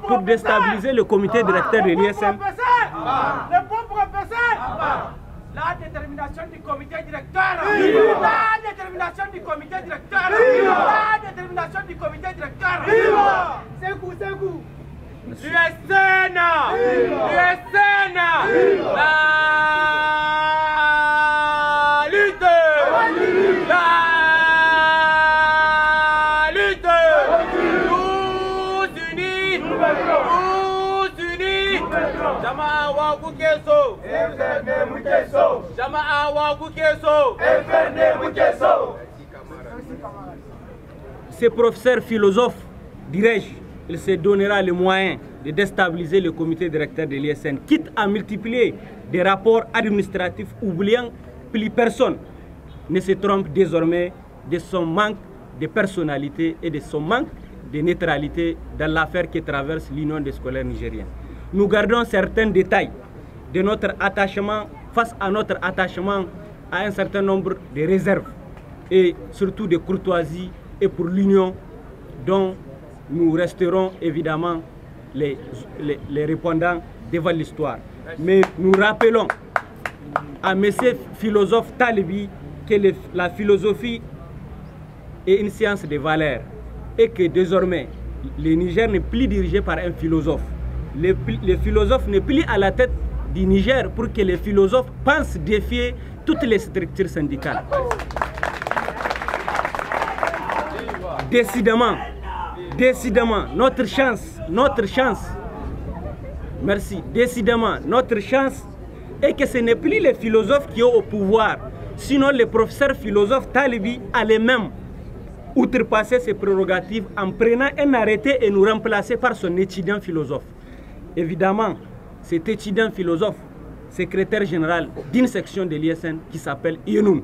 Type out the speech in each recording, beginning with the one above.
pour déstabiliser le comité directeur de l'ISN. La détermination du comité directeur. La détermination du comité directeur. La détermination du comité directeur. C'est vous. l'USN. La lutte. La lutte. Tous unis. Jama'a wa kuke so. Jama'a wa kuke so. Ce professeur philosophe, dirais-je, il se donnera les moyens de déstabiliser le comité directeur de l'ISN, quitte à multiplier des rapports administratifs oubliant plus personne ne se trompe désormais de son manque de personnalité et de son manque de neutralité dans l'affaire qui traverse l'Union des scolaires nigériens. Nous gardons certains détails de notre attachement face à notre attachement à un certain nombre de réserves et surtout de courtoisie et pour l'union dont nous resterons évidemment les répondants devant l'histoire. Mais nous rappelons à M. philosophe Talibi que la philosophie est une science de valeur et que désormais le Niger n'est plus dirigé par un philosophe. Le philosophe n'est plus à la tête du Niger pour que les philosophes pensent défier toutes les structures syndicales. Décidément, notre chance, merci, décidément, notre chance est que ce n'est plus les philosophes qui ont au pouvoir, sinon le professeur philosophe Talibi allait même outrepasser ses prérogatives en prenant un arrêté et nous remplacer par son étudiant philosophe. Évidemment, cet étudiant philosophe, secrétaire général d'une section de l'ISN qui s'appelle Yonoun,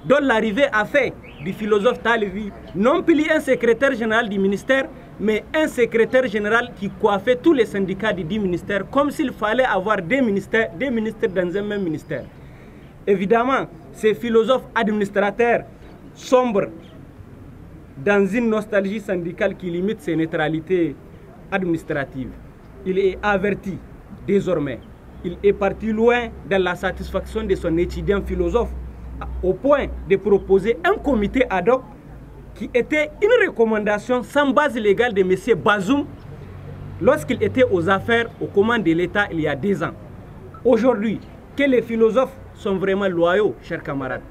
dont l'arrivée a fait du philosophe Talibi non plus un secrétaire général du ministère, mais un secrétaire général qui coiffait tous les syndicats du ministère, comme s'il fallait avoir des ministres dans un même ministère. Évidemment, ces philosophes administrateurs sombres dans une nostalgie syndicale qui limite ses neutralités administratives. Il est averti désormais. Il est parti loin dans la satisfaction de son étudiant philosophe au point de proposer un comité ad hoc qui était une recommandation sans base légale de M. Bazoum lorsqu'il était aux affaires aux commandes de l'État il y a 2 ans. Aujourd'hui, que les philosophes sont vraiment loyaux, chers camarades.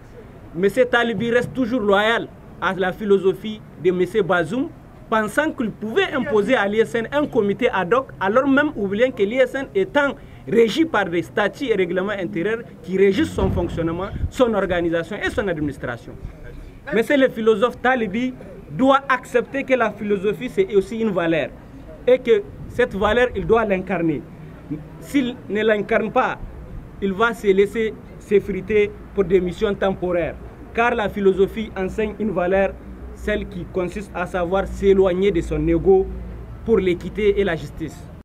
M. Talibi reste toujours loyal à la philosophie de M. Bazoum, pensant qu'il pouvait imposer à l'ISN un comité ad hoc, alors même oubliant que l'ISN étant régi par des statuts et règlements intérieurs qui régissent son fonctionnement, son organisation et son administration. Mais c'est le philosophe Talibi doit accepter que la philosophie c'est aussi une valeur et que cette valeur il doit l'incarner. S'il ne l'incarne pas, il va se laisser s'effriter pour des missions temporaires, car la philosophie enseigne une valeur, celle qui consiste à savoir s'éloigner de son ego pour l'équité et la justice.